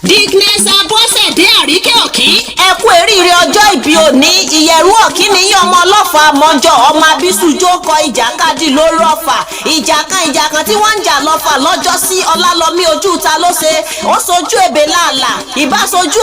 Dickness Abọ́sẹ̀dé Àríkẹ́ Òkí ẹ kú eríire ọjọ́ ìbí òní ìyẹ̀rú òkí ni yín ọmọ ọlọ́fà mọ́jọ ọmọ abísùjó kọ ìjàkadì lórí ọ̀fà ìjà kan tí wọ́n ń jà lọ́fà lọ́jọ́ sí ọlálọ́mí ojú ta ló ṣe ó sojú ebè làálà ìbá sojú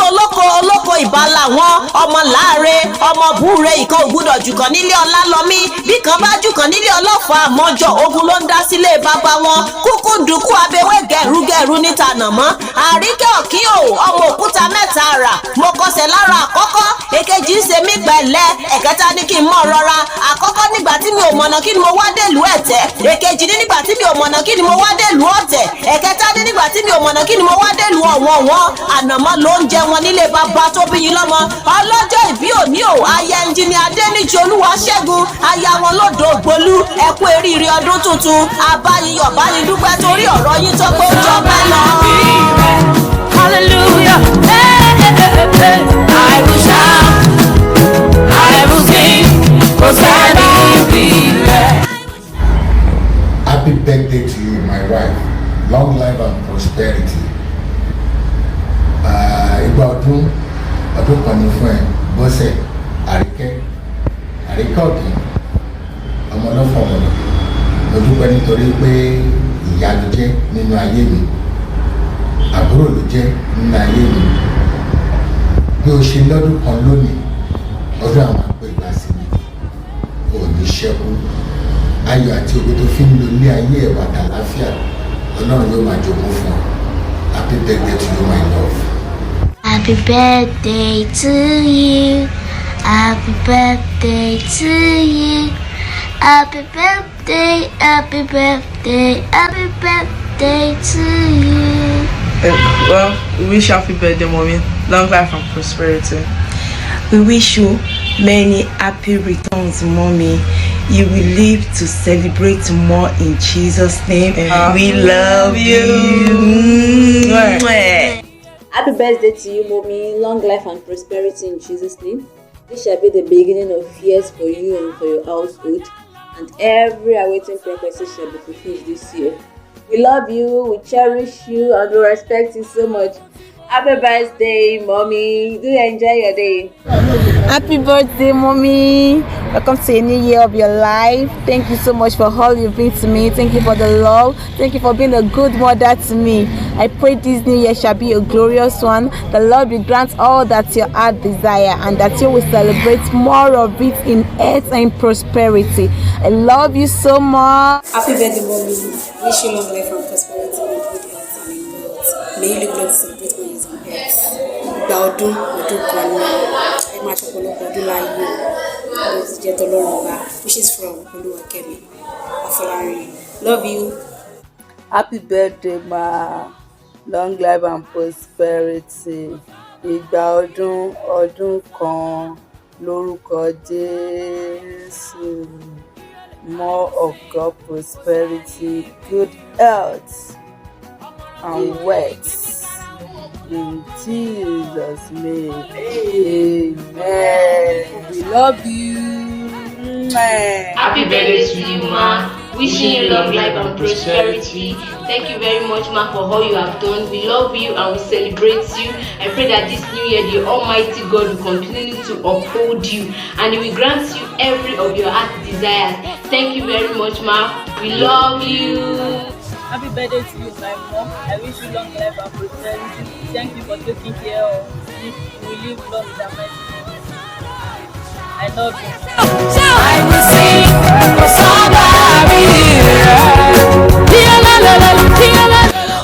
olóko ìbá làwọn ọmọ láàre ọmọ búre ìkan ògbúdọ̀ jùkàn nílé ọlálọ́mí bí kan bá jùkàn nílé ọlọ́fà mọ́jọ ogun ló ń dá sílé bàbá wọn kúkú dùkú abẹ́wẹ́ gẹ̀rúgẹ̀rú níta nàmọ́ Àríkẹ́ Òkí ọmọ òkúta mẹ́ta rà mo kọsẹ̀ lára àkọ́kọ́ èkejì ń ṣe mí pẹ̀lẹ́ ẹ̀kẹta ní kí n mọ̀ rọra àkọ́kọ́ nígbà tí mi ò mọ̀nà kí ni mo wá dèlú ẹ̀tẹ́ èkejì ní nígbà tí mi ò mọ̀nà kí ni mo wá dèlú ọ̀tẹ̀ ẹ̀kẹta ní nígbà tí mi ò mọ̀nà kí ni mo wá dèlú ọ̀wọ̀n ànàmọ́ ló ń jẹ wọn nílé bàbá tó bí yín lọ́mọ ọlọ́jọ́ ìbí òní aya ẹnjìnì Adéníjì Olúwaṣẹ́gun aya wọn lódò Ògbólú ẹ kú eríire ọdún tuntun abáyíyọ̀ báyìí dúpẹ́ torí ọ̀rọ̀ yín tó pé ó jọ bẹ́ẹ̀ lọ. Hallelujah, hey, hey, hey, hey. I will shout, I will sing, 'cause I be there. Happy birthday to you, my wife. Long life and prosperity. Ìgbà ọdún kan ní fún ẹ, Bọ́sẹ̀ Àríkẹ́ Òkí, ọmọ ọlọ́fọ̀ ọmọdé. Mo dúpẹ́ nítorí pé ìyá ló jẹ́ nínú ayé mi. Àbúrò ló jẹ́ nínú ayé mi bí o ṣe lọ́dún kan lónìí ọdún àwọn àpò ìgbà sí mi ò ní ṣẹ́kù ayọ̀ àti ògo tó fi ń lo ilé ayé ẹ̀wà àtàláfíà Ọlọ́run yóò máa jogún fún ọ. Happy birthday to you, my love. Happy birthday to you. Happy birthday to you. Happy birthday, happy birthday, happy birthday to you. Well, we wish you happy birthday, mommy. Long life and prosperity. We wish you many happy returns, mommy. You will live to celebrate more in Jesus' name. We love you. Happy birthday to you, mommy. Long life and prosperity in Jesus' name. This shall be the beginning of years for you and for your household, and every awaiting prophecy shall be fulfilled this year. We love you, we cherish you, and we respect you so much. Happy birthday, mommy. Do enjoy your day. Happy birthday, mommy. Welcome to a new year of your life. Thank you so much for all you've been to me. Thank you for the love. Thank you for being a good mother to me. I pray this new year shall be a glorious one. The Lord will grant all that your heart desire, and that you will celebrate more of it in health and prosperity. I love you so much. Happy birthday, mommy. Wish you long life and prosperity and good health and in wealth. May you live long to celebrate when it's on earth. Ìgbà ọdún kan ní ẹ máa ṣọ̀pọ̀lọpọ̀ ọdún láyé ọdún ti jẹ́ tọ́lọ́run ọba, which is from Olúwakẹ́mi Afọlárin. Love you. Happy birthday, ma. Long life and prosperity. Ìgbà ọdún kan lórúkọ Jésù. More of God prosperity, good health and wealth. In Jesus' name, amen. We love you. Happy birthday to you, ma. Wishing you long life and prosperity. Thank you very much, ma, for all you have done. We love you and we celebrate you. I pray that this new year, the Almighty God will continue to uphold you and He will grant you every of your heart desires. Thank you very much, ma. We love you. Happy birthday to you, my mom. I wish you long life and prosperity. Thank you for taking care of me. We live long in the mighty name. I love you. I will sing for somebody.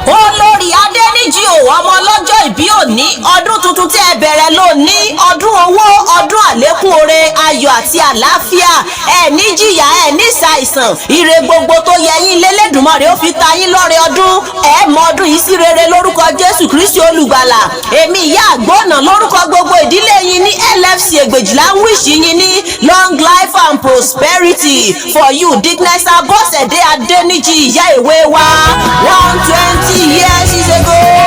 Olórí Adéníjì ọmọ ọlọ́jọ́ ìbí òní ọdún tuntun tí ẹ bẹ̀rẹ̀ lónìí ọdún owó ọdún àlékún oore ayọ̀ àti àlàáfíà ẹ ní jìyà ẹ ní ṣàìsàn ire gbogbo tó yẹ yín lélẹ́dùmarè ó fi ta yín lọ́rẹ ọdún ẹ mọ ọdún yìí sí rere lórúkọ Jésù Kristi olùgbàlà èmi ìyá àgbọ̀nà lórúkọ gbogbo ìdílé yín ní LFC Ègbèjìlá ń wíṣì yín ní long life and prosperity for you Dickness Abọ́sẹ̀dé Adéníjì ìyá ìwé wa 120 years ago.